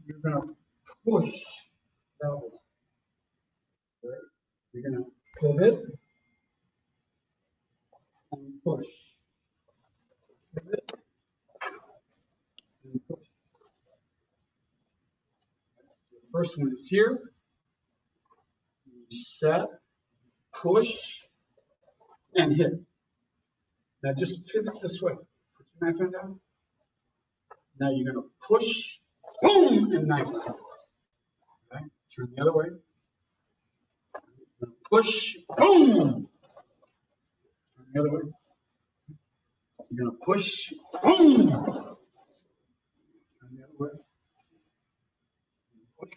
you're going to push double. Right? You're going to pivot and push. Pivot and push. The first one is here. Set, push, and hit. Now just pivot this way. Put your knife hand down. Now you're going to push, boom, and knife down. Okay? Turn the other way. Push, boom. Turn the other way. You're going to push, boom. Turn the other way. Push.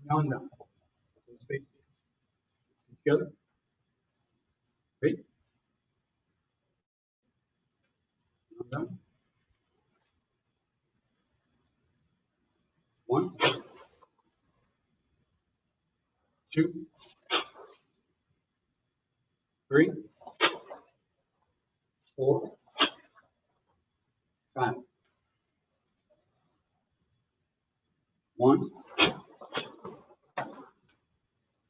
One down. Those faces together. Wait. Down. One. Two. Three. Four. Five. One.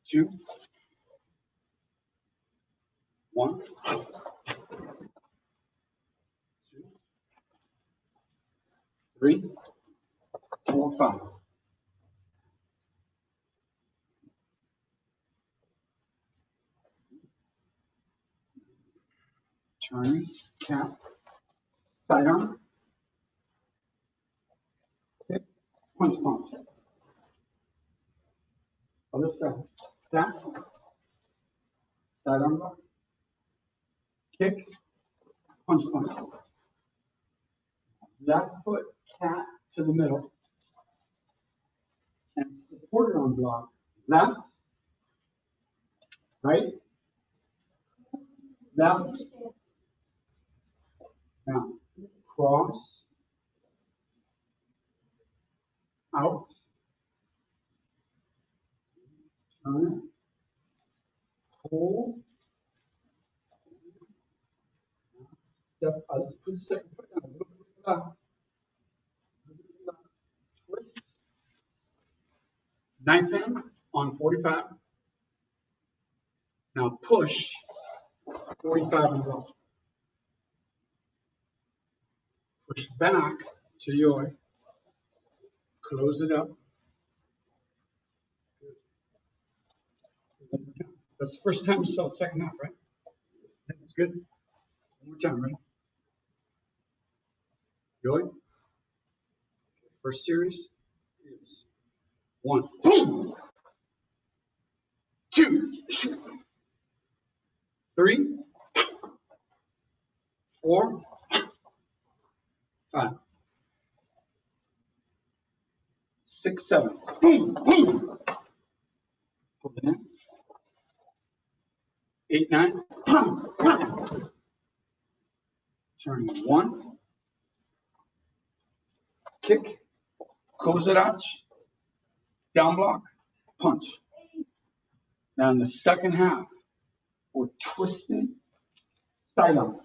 Two. One. Two. Three. 4, 5. Turn, cap, sidearm, kick, punch, punch. Other side, cap, sidearm block, kick, punch, punch. Left foot, cat to the middle, and supported on block. Left, right, left. Now, cross, out, turn, hold, step out, put second foot down, a little bit left, twist, knife hand on 45. Now push 45 and go. Push back to your, close it up. That's the first time you saw the second half, right? That's good. One more time, ready? Joy. First series is 1, boom, 2, 3, 4, 5, 6, 7, boom, boom. Pull it in. 8, 9, turn 1, kick, close it out, down block, punch. Now in the second half, we're twisting side arm.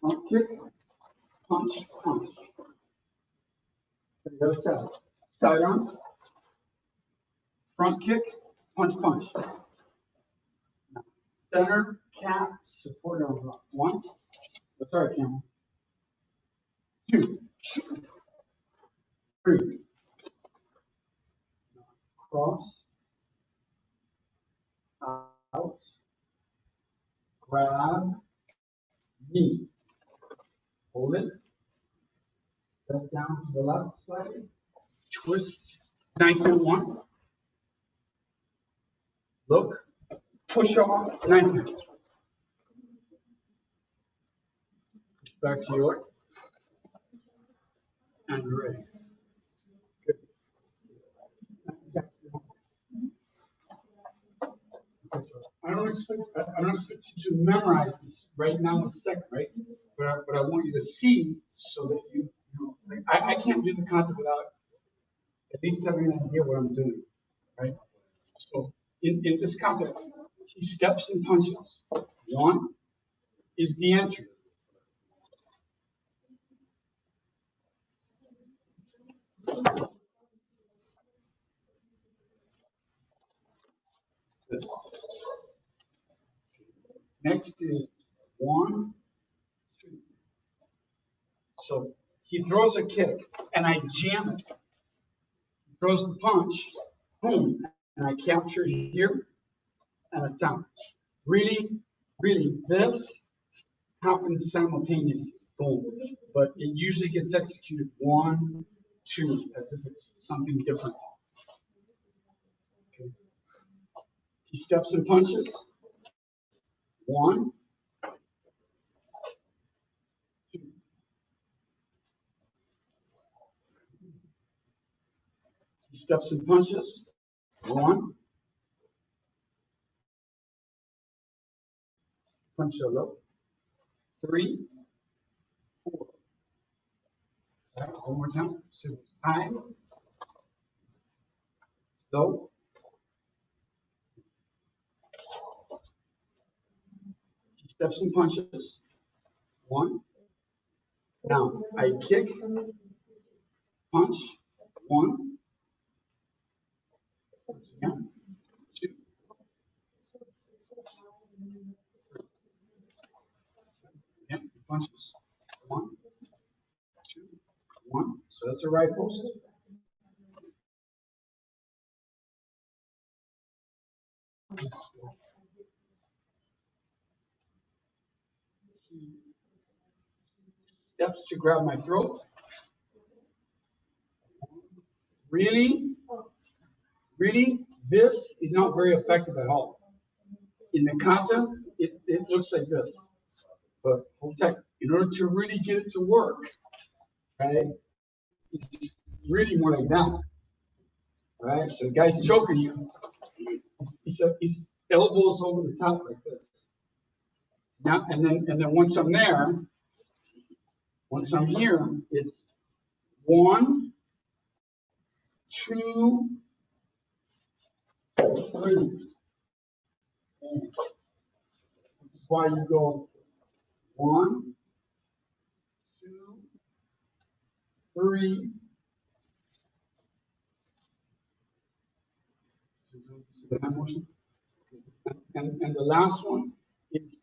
Front kick, punch, punch. The other side. Side arm, front kick, punch, punch. Now, center, cap, support arm block. 1, sorry, camera. 2, 3. Cross, out, grab, knee. Hold it. Step down to the left slightly. Twist, knife in 1. Look, push off, knife in. Push back to your, and you're ready. Good. I don't expect you to memorize this right now in a second, right? But I want you to see so that you know, like, I can't do the concept without at least having an idea what I'm doing, right? So in this context, he steps and punches. One is the entry. This. Next is 1, 2. So he throws a kick and I jam it. He throws the punch, boom, and I capture it here and a tap. Really, this happens simultaneously, boom. But it usually gets executed 1, 2, as if it's something different. Okay. He steps and punches. 1, 2. He steps and punches. 1. Punch a low. 3, 4. Right, one more time. So high, low. He steps and punches. 1. Now I kick, punch. 1. Again. 2. Again, he punches. 1, 2, 1. So that's a right post. He steps to grab my throat. Really, this is not very effective at all. In the kata, it looks like this. But hold tight. In order to really get it to work, right, it's really more like that. Right? So the guy's choking you. His elbows over the top like this. Now, and then once I'm there, once I'm here, it's 1, 2, 3. Which is why you go 1, 2, 3. And the last one is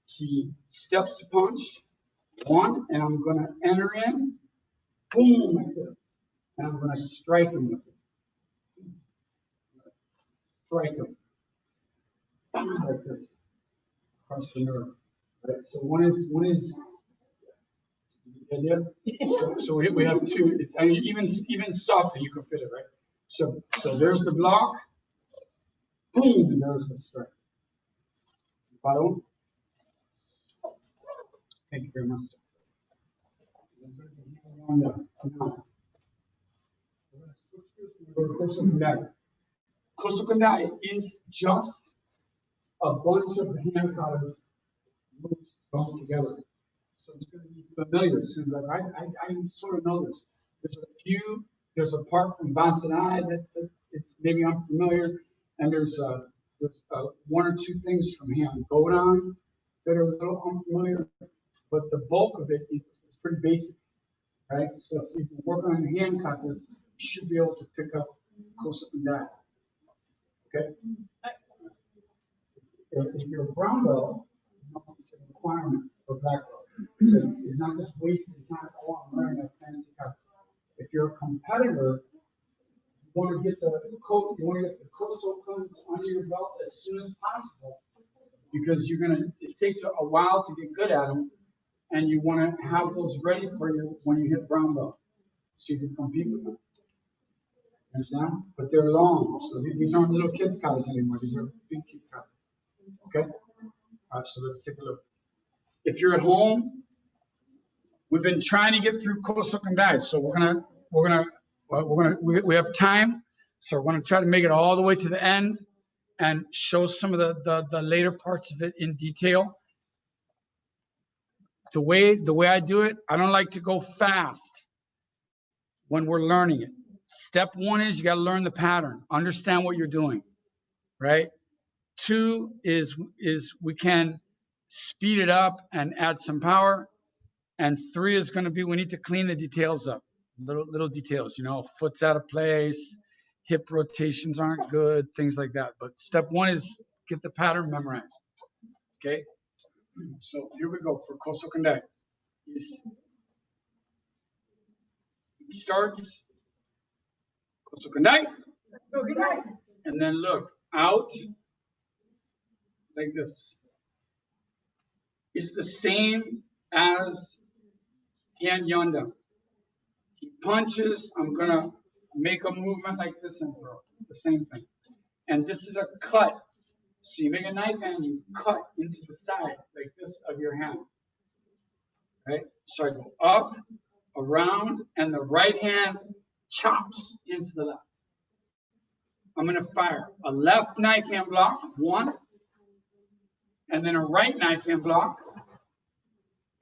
he steps to punch. 1, and I'm going to enter in, boom, like this. And I'm going to strike him with it. Strike him. Like this. Across the nerve. Right? So one is so we have 2. It's, I mean, even softer you can fit it, right? So there's the block. Boom, and there's the strike. Follow? Thank you very much. Kosokundai is just a bunch of hand katas moves thrown together. So it's going to be familiar. So like, I sort of know this. There's a part from Vasanai that it's maybe unfamiliar, and there's 1 or 2 things from hand Godon that are a little unfamiliar, but the bulk of it is pretty basic, right? So if you work on your hand katas, you should be able to pick up Kosokundai. Okay? If you're a brown belt, it's a requirement for black belt. So it's not just wasting time, oh, I'm learning a fancy kata. If you're a competitor, you want to get the Kosokuns under your belt as soon as possible, because it takes a while to get good at them, and you want to have those ready for you when you hit brown belt, so you can compete with them. Understand? But they're long, so these aren't little kids' katas anymore. These are big kid katas. Okay. All right. So let's take a look. If you're at home, we've been trying to get through Kosokundai, so we have time, so we're gonna try to make it all the way to the end. and show some of the later parts of it in detail. The way I do it, I don't like to go fast when we're learning it. Step one is you got to learn the pattern, understand what you're doing, right? Two is we can speed it up and add some power. And three is going to be we need to clean the details up, little details, you know, foot's out of place, hip rotations aren't good, things like that. But step one is get the pattern memorized. Okay, so here we go for Koso Kandai. He starts Koso Kandai, and then look out like this. It's the same as hand yanda. He punches, I'm gonna make a movement like this and throw. The same thing. And this is a cut. So you make a knife and you cut into the side like this of your hand. Right? So I go up, around, and the right hand chops into the left. I'm gonna fire a left knife hand block, one, and then a right knife hand block.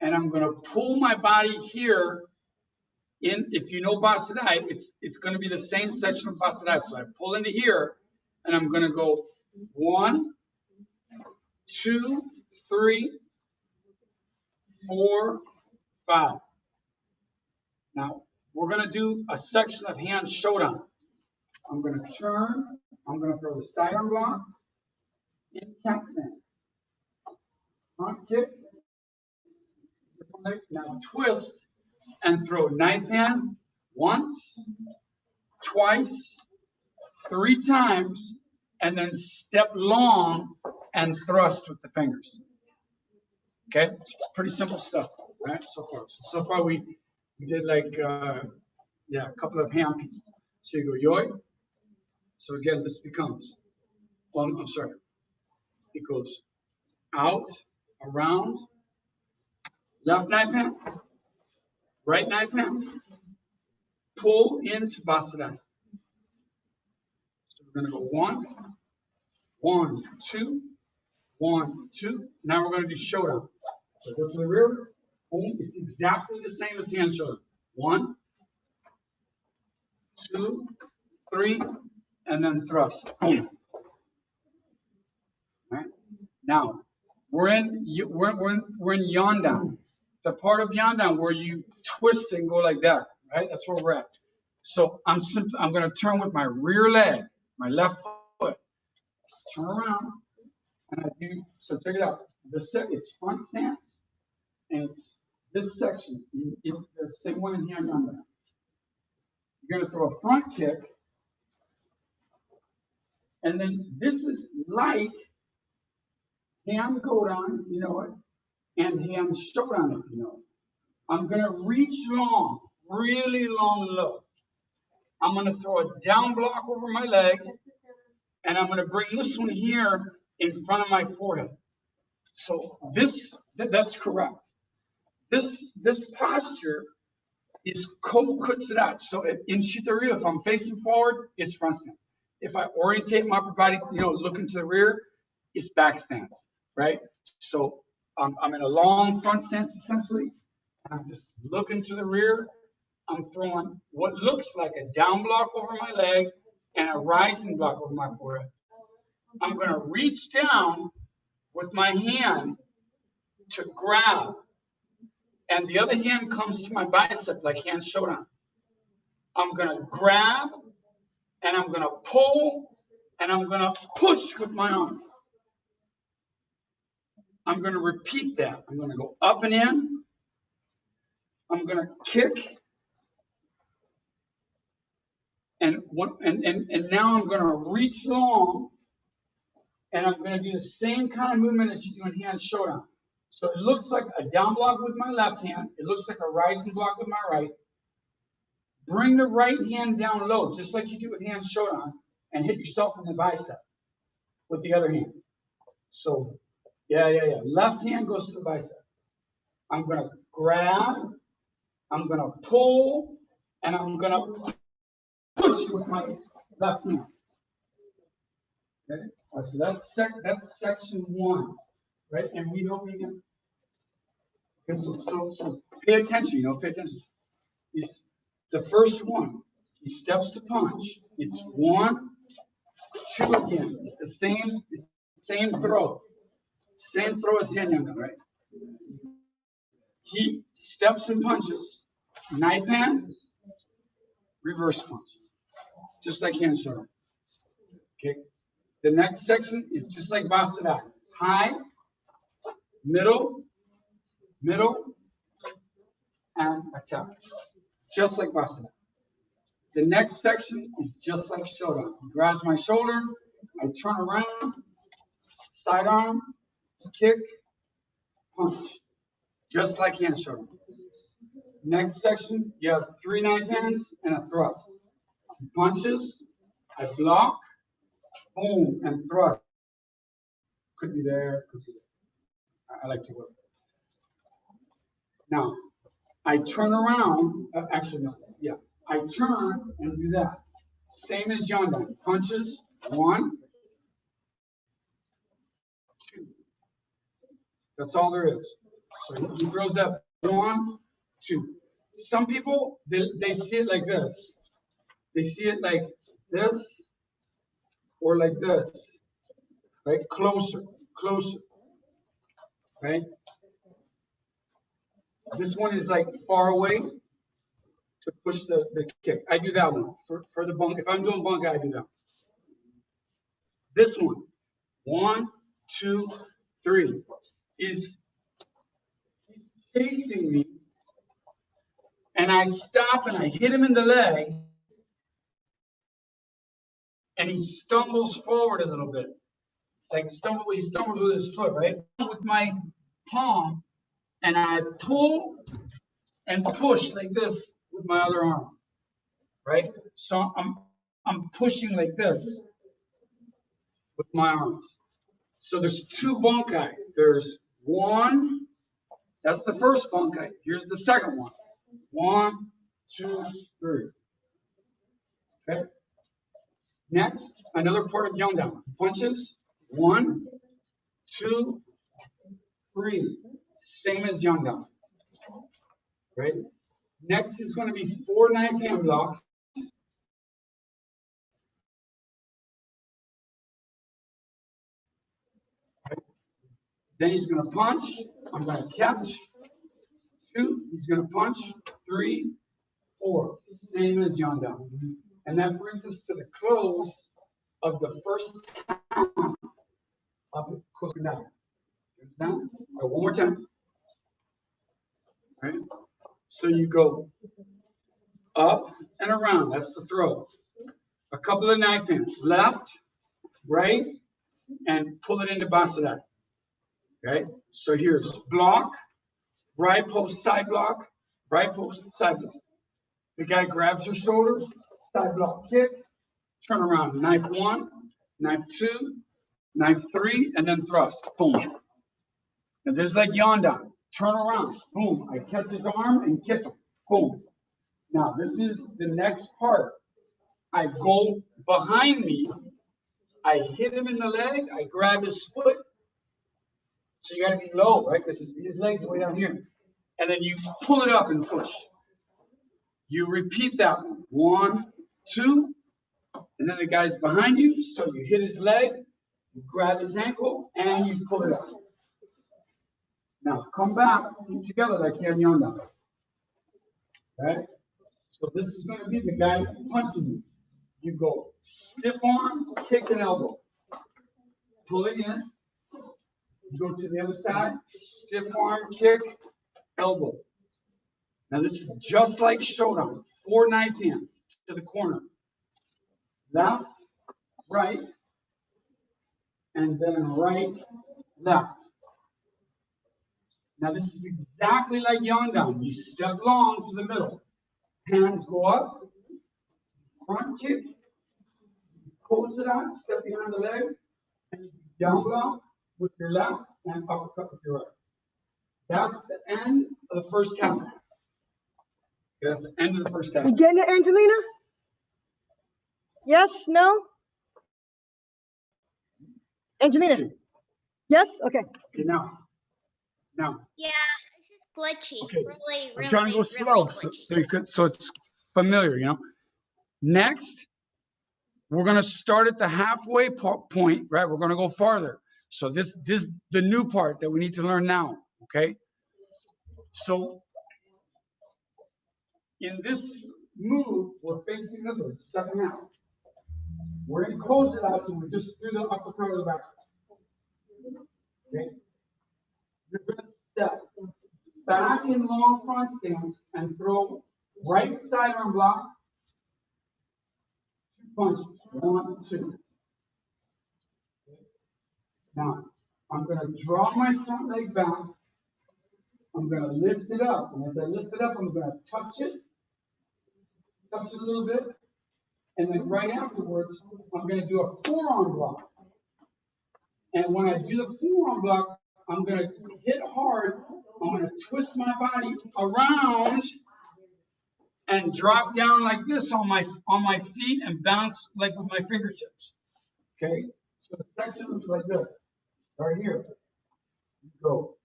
And I'm gonna pull my body here in, if you know Basadai, it's gonna be the same section of Basadai. So I pull into here, and I'm gonna go 1, 2, 3, 4, 5. Now we're gonna do a section of hand shodan. I'm gonna turn. I'm gonna throw the side arm block in cat stance. Front kick. Now twist and throw knife hand once, twice, 3 times, and then step long and thrust with the fingers. Okay, it's pretty simple stuff, right? So far we did like a couple of hand pieces. So you go yoi. So again, this becomes, I'm sorry. It goes out, around, left knife hand, right knife hand, pull into Basadai. So we're going to go 1, 1, 2, 1, 2. Now we're going to do shodan. So go to the rear. Boom. It's exactly the same as hand shodan. 1, 2, 3, and then thrust. Boom. Right? Now we're in Yondan. The part of Yondan where you twist and go like that. Right? That's where we're at. So I'm going to turn with my rear leg, my left foot. Turn around, and I do. So check it out. It's front stance, and it's this section. The same one in here. Yondan. You're going to throw a front kick, and then this is like hand godan, you know it, and hand shodan, if you know it. I'm going to reach long, really long and low. I'm going to throw a down block over my leg, and I'm going to bring this one here in front of my forehead. So that's correct. This posture is ko-kutsurat. So in Shito-ryu, if I'm facing forward, it's front stance. If I orientate my upper body, looking to the rear, it's back stance, right? So I'm in a long front stance essentially. I'm just looking to the rear. I'm throwing what looks like a down block over my leg and a rising block over my forehead. I'm going to reach down with my hand to grab, and the other hand comes to my bicep like hand shodan. I'm going to grab, and I'm going to pull, and I'm going to push with my arm. I'm going to repeat that. I'm going to go up and in. I'm going to kick. And now I'm going to reach long, and I'm going to do the same kind of movement as you do in hand shodan. So it looks like a down block with my left hand. It looks like a rising block with my right. Bring the right hand down low, just like you do with hand shodan, and hit yourself in the bicep with the other hand. So, left hand goes to the bicep. I'm going to grab, I'm going to pull, and I'm going to push with my left hand. Okay, so that's section 1, right? And we know we can. Okay, so pay attention, pay attention. He's the first one. He steps to punch. It's 1, 2 again. It's the same throw. Same throw as Hanyanga, right? He steps and punches. Knife hand, reverse punch. Just like hand shoulder. Okay. The next section is just like Vasada. High, middle, and attack. Just like Vasada. The next section is just like Shodan. He grabs my shoulder, I turn around, sidearm, kick, punch. Just like hand shoulder. Next section, you have 3 knife hands and a thrust. He punches, I block, boom, and thrust. Could be there, could be there. I like to work. Now, I turn around, actually no, yeah. I turn and do that. Same as Yondan. Punches, 1, 2. That's all there is. So he throws that 1, 2. Some people, they see it like this. They see it like this or like this. Right? Closer. Right? This one is like far away to push the kick. I do that one for the bunk. If I'm doing bunk, I do that. This one, 1, 2, 3, is chasing me, and I stop and I hit him in the leg, and he stumbles forward a little bit. Like he stumbles with his foot, right? With my palm, and I pull and push like this with my other arm, right? So I'm pushing like this with my arms. So there's 2 bunkai. There's 1. That's the first bunkai. Here's the second one. 1, 2, 3. Okay. Next, another part of Yondan. Punches. 1, 2, 3. Same as Yondan. Right. Next is going to be 4 knife hand blocks. Right. Then he's going to punch. I'm going to catch. 2. He's going to punch. 3, 4. Same as Yondan. And that brings us to the close of the first count of Kukunai. Understand? All right, one more time. Right? So you go up and around. That's the throw. A couple of knife hands. Left, right, and pull it into Basada. Okay? So here's block, right post, side block, right post, side block. The guy grabs your shoulders, side block kick, turn around. Knife 1, knife 2, knife 3, and then thrust. Boom. Now this is like Yondan. Turn around. Boom. I catch his arm and kick him. Boom. Now this is the next part. I go behind me. I hit him in the leg. I grab his foot. So you got to be low, right? Because his legs are way down here. And then you pull it up and push. You repeat that one. 1, 2. And then the guy's behind you. So you hit his leg. You grab his ankle. And you pull it up. Now come back together like you have Yondan. Right? So this is going to be the guy punching you. You go stiff arm, kick and elbow. Pull it in. You go to the other side, stiff arm, kick, elbow. Now this is just like Shodan. 4 knife hands to the corner. Left, right, and then right, left. Now this is exactly like Yondan. You step long to the middle. Hands go up, front kick, close it out, step behind the leg, and you down block with your left and uppercut with your right. That's the end of the first count. That's the end of the first count. You getting it, Angelina? Yes? No? Angelina. Yes? Okay. Okay, now. Yeah, it's just glitchy. Okay. Really, I'm trying to go slow so it's familiar, you know. Next, we're going to start at the halfway point, right? We're going to go farther. So this the new part that we need to learn now, okay? So in this move, we're facing this way, second half. We're going to close it out, so we just do the uppercut or the back. Okay? You're going to step back in long front stance and throw right sidearm block, 2 punches, 1, 2. Now, I'm going to draw my front leg back. I'm going to lift it up. And as I lift it up, I'm going to touch it a little bit. And then right afterwards, I'm going to do a forearm block. And when I do the forearm block, I'm going to hit hard. I'm going to twist my body around and drop down like this on my feet and bounce like with my fingertips. Okay? So the section looks like this. Right here. Go.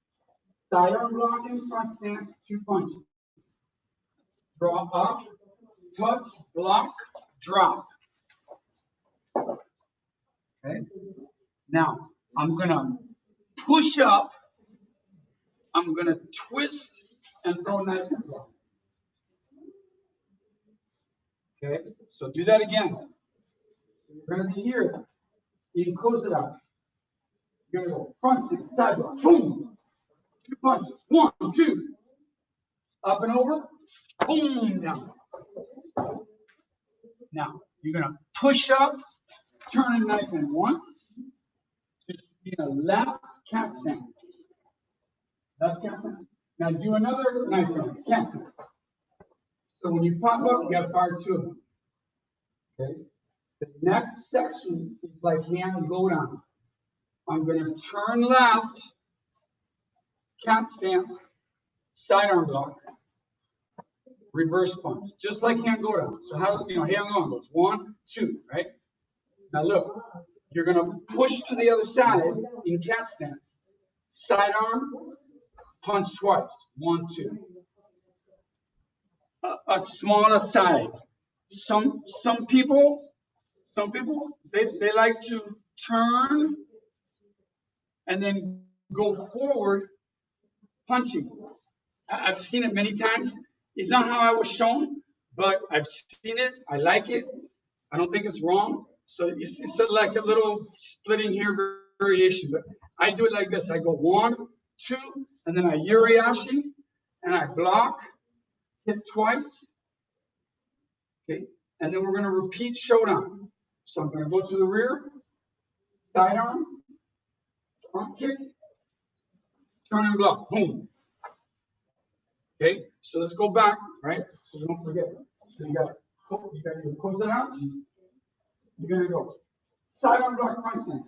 Sidearm block in front stance, 2 punches. Draw up, touch, block, drop. Okay? Now, I'm going to push up. I'm going to twist and throw a knife and block. Okay? So do that again. You're going to be here. You can close it out. You're going to go front stance, side block, boom. 2 punches. 1, 2. Up and over. Boom, down. Now, you're going to push up, turn a knife in once. Just be a left cat stance. Left cat stance. Now, do another knife in, cat stance. So when you pop up, you got to fire 2 of them. Okay? The next section is like hand go down. I'm going to turn left, cat stance, sidearm block. Reverse punch, just like hand go down. So how, hand go down goes 1, 2, right? Now look, you're gonna push to the other side in cat stance. Sidearm, punch twice. 1, 2. A smaller side. Some people, they like to turn and then go forward punching. I've seen it many times. It's not how I was shown, but I've seen it. I like it. I don't think it's wrong. So it's like a little splitting hair variation. But I do it like this. I go 1, 2, and then I uriashi, and I block, hit twice. Okay, and then we're going to repeat showdown. So I'm going to go to the rear, sidearm, front kick, turn and block. Boom. Okay, so let's go back, right? So don't forget. So you got to close it out. You're gonna go sidearm block front stance.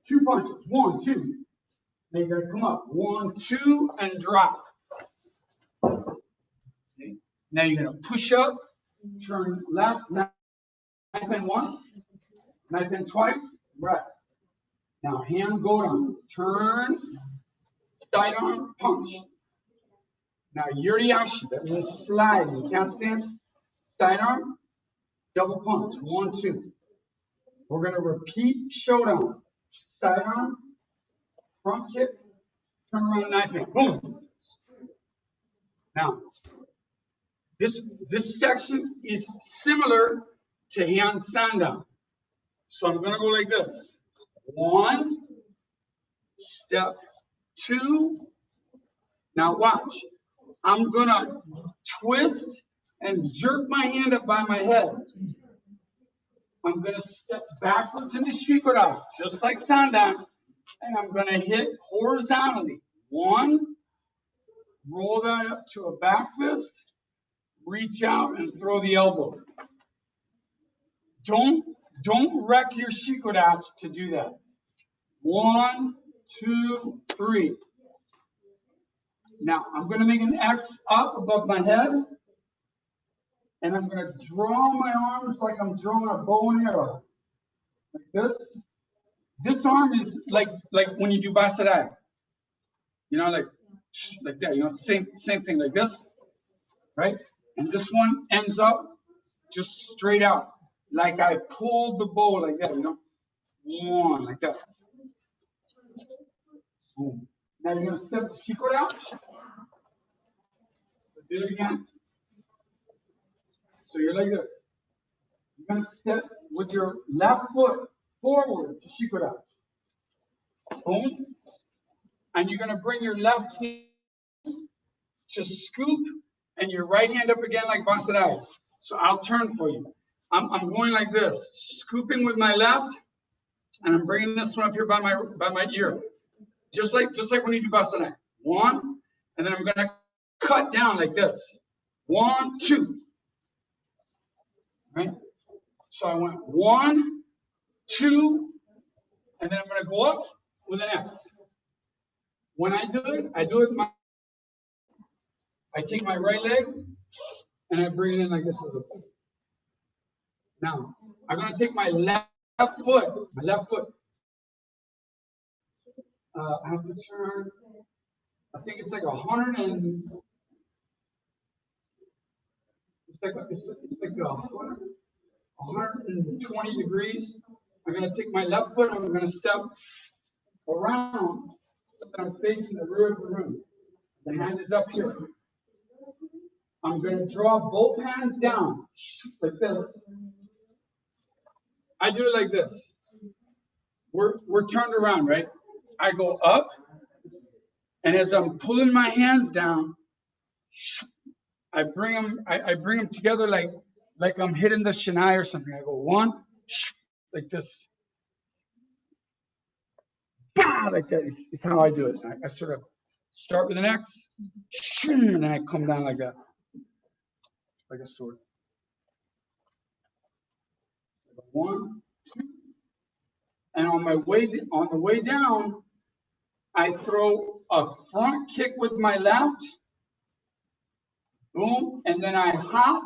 2 punches. 1, 2. Then you're gonna come up. 1, 2, and drop. Okay. Now you're gonna push up, turn left, knife in once, knife in twice, rest. Now hand go down. Turn, sidearm, punch. Now, Yuriashi, that means slide in cat stance, sidearm, double punch, 1, 2. We're going to repeat showdown. Sidearm, front kick, turn around knife in, boom. Now, this section is similar to hand sandan. So I'm going to go like this. 1, step 2. Now watch. I'm going to twist and jerk my hand up by my head. I'm going to step backwards into shikoda, just like sandan, and I'm going to hit horizontally. 1, roll that up to a back fist, reach out and throw the elbow. Don't wreck your shikoda to do that. 1, 2, 3. Now, I'm going to make an X up above my head, and I'm going to draw my arms like I'm drawing a bow and arrow. Like this. This arm is like when you do Basarai. You know, like that. You know, same thing like this, right? And this one ends up just straight out, like I pulled the bow like that. You know, one like that. Boom. Now you're gonna step the shikori out. Do it again. So you're like this. You're gonna step with your left foot forward to shikori. Boom. And you're gonna bring your left hand to scoop and your right hand up again like Basarai. So I'll turn for you. I'm going like this, scooping with my left, and I'm bringing this one up here by my ear. Just like when you do Basarai. One, and then I'm gonna cut down like this. 1, 2. Right? So I went 1, 2, and then I'm gonna go up with an X. When I do it I take my right leg and I bring it in like this a little bit. Now, I'm going to take my left foot. I have to turn, I think it's like 120 degrees. I'm going to take my left foot and I'm going to step around so that I'm facing the rear of the room. The hand is up here. I'm going to draw both hands down like this. I do it like this. We're turned around, right? I go up, and as I'm pulling my hands down, I bring them together like I'm hitting the shanai or something. I go 1, like this. Like that is how I do it. I sort of start with an X, and then I come down like that, like a sword. 1, 2, and on the way down, I throw a front kick with my left, boom, and then I hop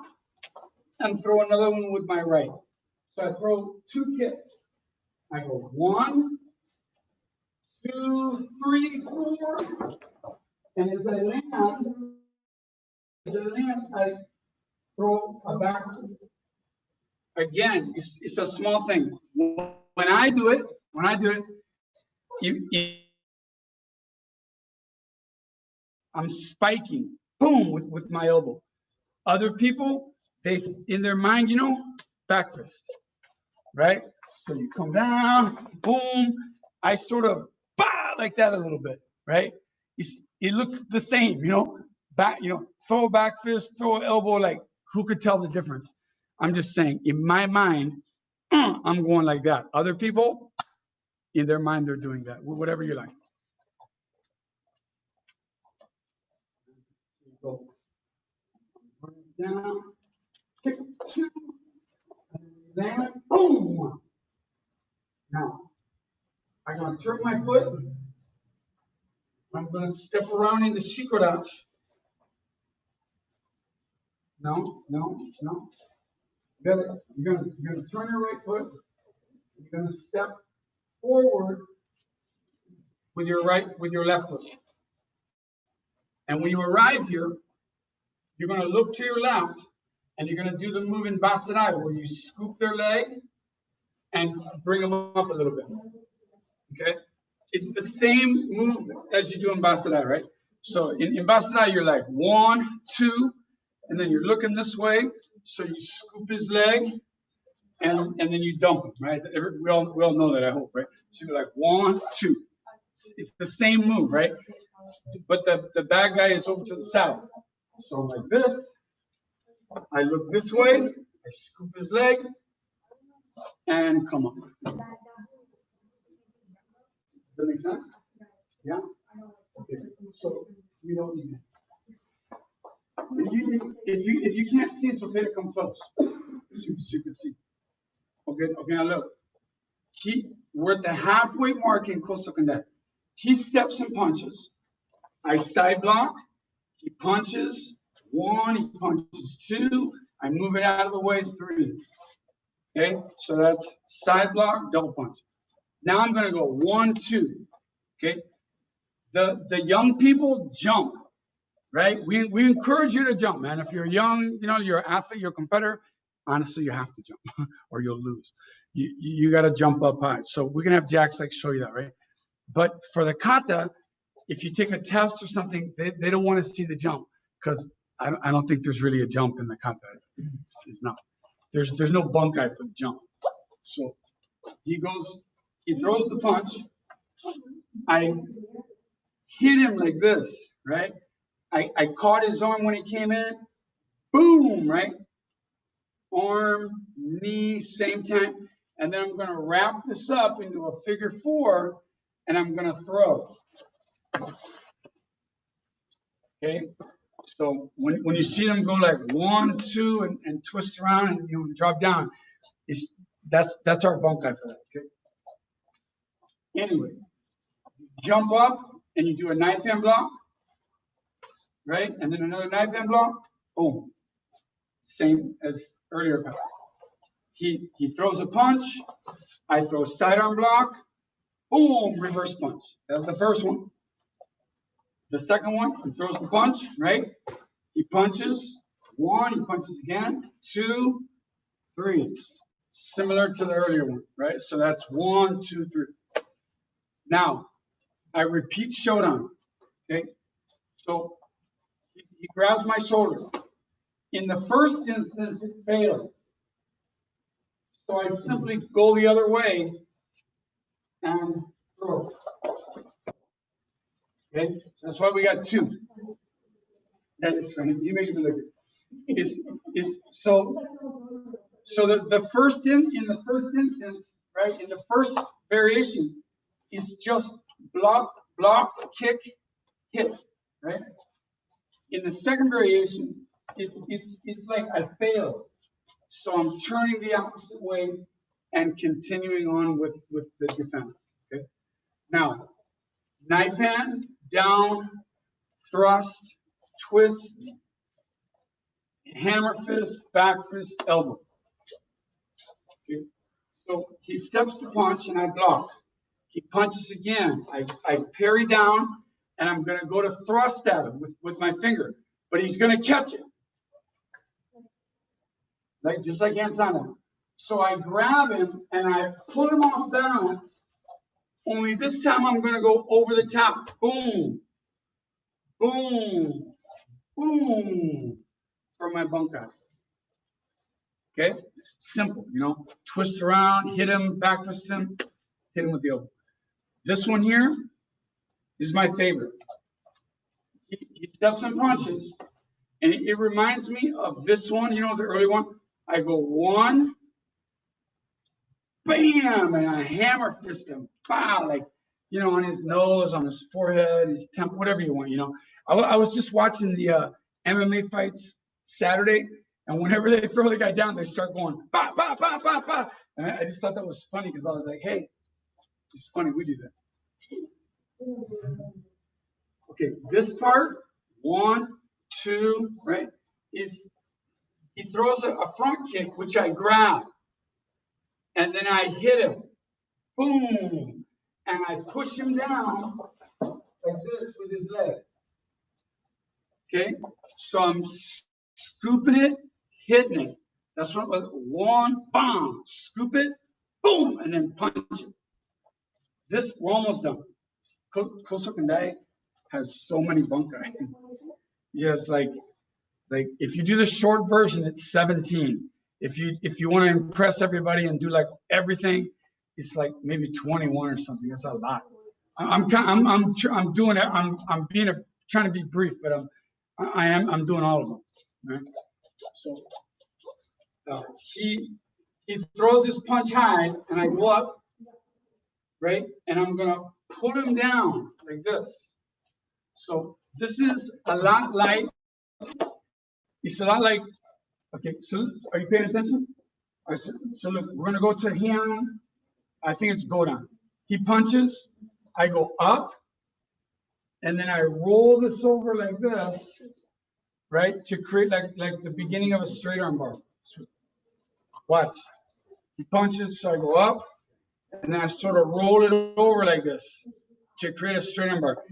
and throw another one with my right. So I throw 2 kicks. I go 1, 2, 3, 4, and as I land, I throw a back twist. Again, it's a small thing. When I do it, I'm spiking, boom, with my elbow. Other people, they in their mind, back twist, right? So you come down, boom. I sort of like that a little bit, right? It looks the same, back, throw a back fist, throw an elbow, like who could tell the difference? I'm just saying, in my mind, I'm going like that. Other people, in their mind, they're doing that. Whatever you like. Go down, kick 2, then boom. Now, I'm going to turn my foot. I'm going to step around in the shikodachi. No. You're going to turn your right foot. You're going to step forward with your left foot. And when you arrive here, you're going to look to your left, and you're going to do the move in Basarai, where you scoop their leg and bring them up a little bit. Okay? It's the same move as you do in Basarai, right? So in Basarai, you're like 1, 2, and then you're looking this way. So you scoop his leg, and then you dump him, right? We all know that, I hope, right? So you're like 1, 2. It's the same move, right? But the bad guy is over to the south. So I'm like this. I look this way. I scoop his leg, and come on. Does that make sense? Yeah? Okay. So we don't need it. If you can't see, it's okay to come close. So you can see. Okay, now look. We're at the halfway mark in Koso Kanda. He steps and punches. I side block. He punches. 1, he punches 2. I move it out of the way, 3. Okay, so that's side block, double punch. Now I'm gonna go 1, 2, okay? The young people jump, right? We encourage you to jump, man. If you're young, you know, you're an athlete, you're a competitor, honestly, you have to jump or you'll lose. You got to jump up high. So we're gonna have Jax like show you that, right? But for the kata, if you take a test or something, they don't want to see the jump because I don't think there's really a jump in the kata. It's not. There's no bunkai for the jump. So he throws the punch. I hit him like this, right? I caught his arm when he came in. Boom, right? Arm, knee, same time. And then I'm going to wrap this up into a figure 4, and I'm going to throw. Okay? So when you see them go like 1, 2, and twist around and you know, drop down, that's our bunkai for that. Okay? Anyway, jump up and you do a knife hand block, right? And then another knife hand block. Boom. Same as earlier. He throws a punch. I throw sidearm block. Boom, reverse punch. That's the first one. The second one, he throws the punch, right? He punches. 1, he punches again. 2, 3. Similar to the earlier one, right? So that's 1, 2, 3. Now, I repeat Shodan, okay? So he grabs my shoulder. In the first instance, it fails. So I simply go the other way and throw. Okay, so that's why we got 2. That's funny. You make me look. So the first in the first instance, right? In the first variation, is just block, kick, hit, right? In the second variation, it's like I failed. So I'm turning the opposite way and continuing on with the defense. Okay. Now, knife hand, down, thrust, twist, hammer fist, back fist, elbow. Okay. So he steps to punch and I block. He punches again. I parry down and I'm going to go to thrust at him with my finger, but he's going to catch it. Like, just like Ansana. So I grab him and I pull him off balance. Only this time I'm going to go over the top. Boom, boom, boom for my bunkai. Okay, simple, you know. Twist around, hit him, back fist him, hit him with the elbow. This one here is my favorite. He steps and punches, and it reminds me of this one, you know, the early one. I go 1, bam, and I hammer fist him, bah, like, you know, on his nose, on his forehead, his temple, whatever you want, you know. I was just watching the MMA fights Saturday, and whenever they throw the guy down, they start going, bah, bah, bah, bah, bah. And I just thought that was funny because I was like, hey, it's funny, we do that. Okay, this part, 1, 2, right, is he throws a front kick, which I grab, and then I hit him, boom, and I push him down like this with his leg. Okay, so I'm scooping it, hitting it. That's what it was. 1, bomb, scoop it, boom, and then punch it. This, we're almost done. Kosokandai has so many bunkai. Yes, like if you do the short version, it's 17. If you want to impress everybody and do like everything, it's like maybe 21 or something. That's a lot. I'm doing it. I'm trying to be brief, but I'm doing all of them. Right? So he throws his punch high, and I go up, right, and I'm gonna put him down like this. So this is a lot like. It's a lot like. Okay, so are you paying attention? All right, so look, we're gonna go to Heian. I think it's Godan. He punches, I go up, and then I roll this over like this, right? To create like the beginning of a straight arm bar. Watch. He punches, so I go up, and then I sort of roll it over like this to create a straight arm bar.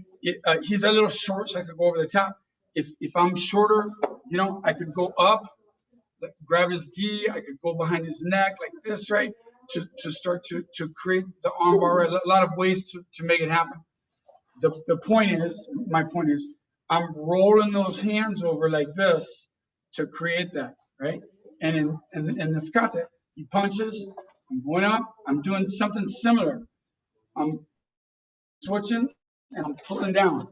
He's a little short, so I could go over the top. If I'm shorter, you know, I could go up, like grab his gi, I could go behind his neck like this, right? To start to create the arm bar, a lot of ways to make it happen. The point is, my point is, I'm rolling those hands over like this to create that, right? And in the Scott, he punches, I'm going up, I'm doing something similar. I'm switching and I'm pulling down.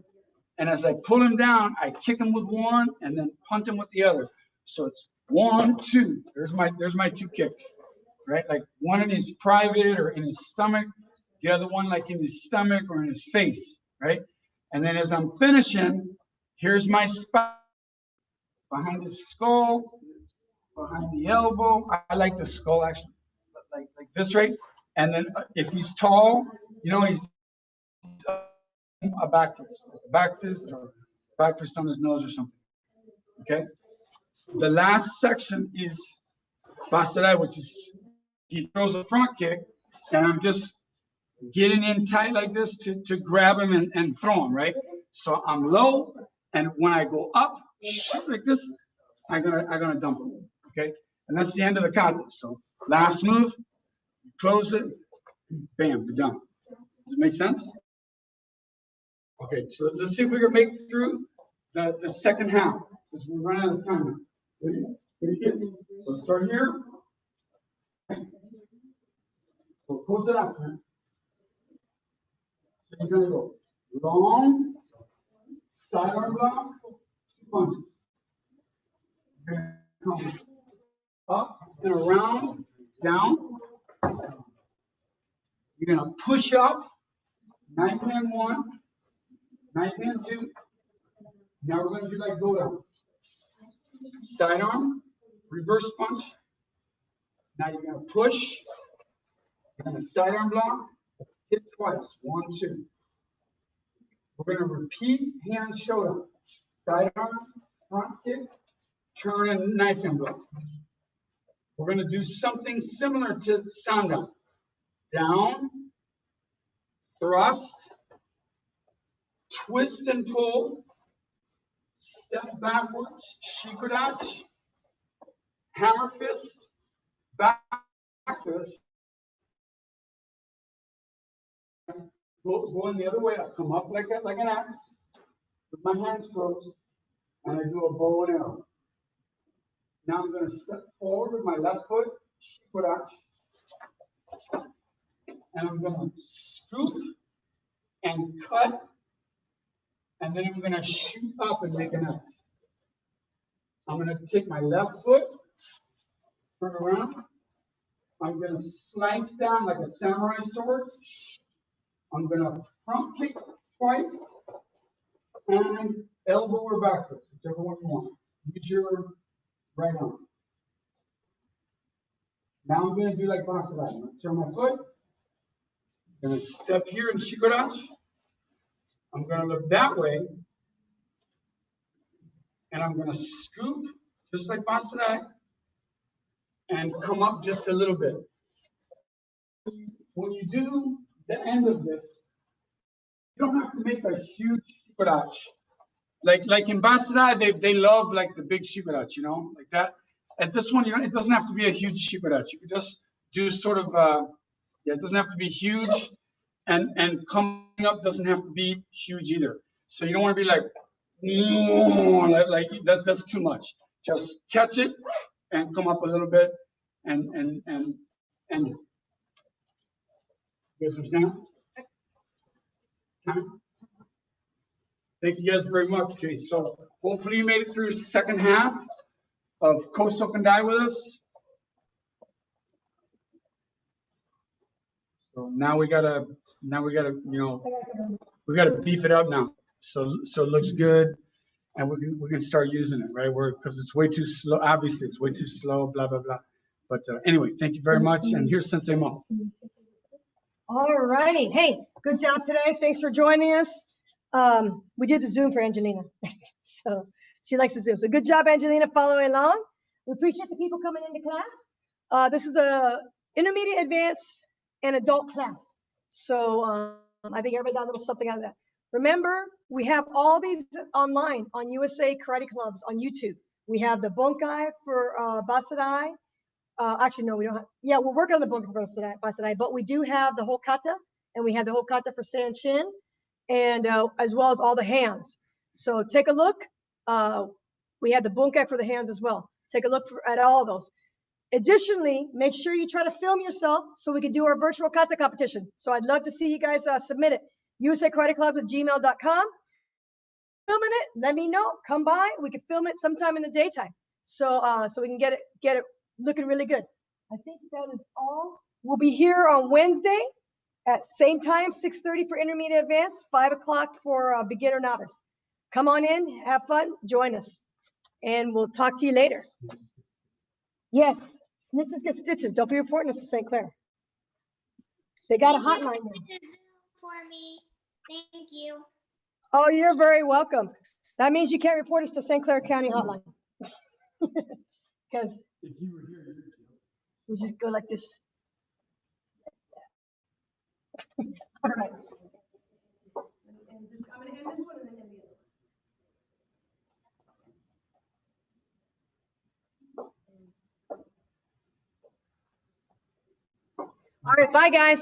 And as I pull him down, I kick him with one and then punt him with the other. So it's 1, 2. There's my 2 kicks, right? Like one in his private or in his stomach, the other one like in his stomach or in his face, right? And then as I'm finishing, here's my spot behind the skull, behind the elbow. I like the skull actually, like this, right? And then if he's tall, you know, he's a back fist or back fist on his nose or something. Okay. The last section is Basarai, which is he throws a front kick, and I'm just getting in tight like this to grab him and throw him, right? So I'm low, and when I go up, like this, I'm gonna dump him. Okay. And that's the end of the kata. So last move, close it, bam, you're done. Does it make sense? Okay, so let's see if we can make it through the second half, because we're running out of time now. Ready? Ready? So start here. So close it up, man. So you're gonna go long, sidearm block, punch. You're gonna come up and around, down. You're gonna push up, knife hand 1, knife hand 2. Now we're gonna do like go down. Sidearm, reverse punch. Now you're gonna push. You're gonna sidearm block. Hit twice. 1, 2. We're gonna repeat hand showdown. Sidearm, front kick, turn and knife hand block. We're gonna do something similar to Sandan. Down, thrust, twist and pull, step backwards, shikudachi, hammer fist, back fist. Going the other way, I come up like an axe, with my hands closed, and I do a bow and arrow. Now I'm going to step forward with my left foot, shikudachi, and I'm going to scoop and cut, and then I'm going to shoot up and make an X. I'm going to take my left foot, turn around. I'm going to slice down like a samurai sword. I'm going to front kick twice and elbow or backwards, whichever one you want. Use your right arm. Now I'm going to do like Basarai. I'm going to turn my foot. I'm going to step here in shikudachi. I'm going to look that way. And I'm going to scoop, just like Basarai, and come up just a little bit. When you do the end of this, you don't have to make a huge shikudachi. Like in Basarai, they love like the big shikudachi, you know, like that. At this one, you know, it doesn't have to be a huge shikudachi. You can just do sort of, yeah, it doesn't have to be huge, and coming up doesn't have to be huge either. So you don't want to be like that's too much. Just catch it and come up a little bit and end it. You guys understand? Time? Thank you guys very much. Okay, so hopefully you made it through the second half of Kosokandai with us. So now we gotta, you know, we gotta beef it up now. So it looks good, and we can start using it, right? Because it's way too slow. Obviously, it's way too slow. Blah blah blah. But anyway, thank you very much. And here's Sensei Mo. All righty. Hey, good job today. Thanks for joining us. We did the Zoom for Angelina, so she likes the Zoom. So good job, Angelina, following along. We appreciate the people coming into class. This is the intermediate advanced and adult class. So I think everybody got a little something out of that. Remember, we have all these online on USA Karate Clubs on YouTube. We have the Bunkai for Basadai. Actually, no, we don't have, yeah, we're working on the Bunkai for Basadai, but we do have the Hokata, and we have the Hokata for Sanshin, and as well as all the hands. So take a look. We have the Bunkai for the hands as well. Take a look at all of those. Additionally, make sure you try to film yourself so we can do our virtual kata competition. So I'd love to see you guys submit it. usakarateclubs@gmail.com. Filming it, let me know. Come by. We can film it sometime in the daytime. So so we can get it looking really good. I think that is all. We'll be here on Wednesday at same time, 6:30 for intermediate advanced, 5 o'clock for beginner novice. Come on in, have fun, join us, and we'll talk to you later. Yes, snitches get stitches. Don't be reporting us to St. Clair. They got a Thank you hotline for there. the Zoom for me. Thank you. Oh, you're very welcome. That means you can't report us to St. Clair County hotline. Because If you were here, you'd kill. we just go like this. All right. I'm going to end this one and then end the other one. All right, bye, guys.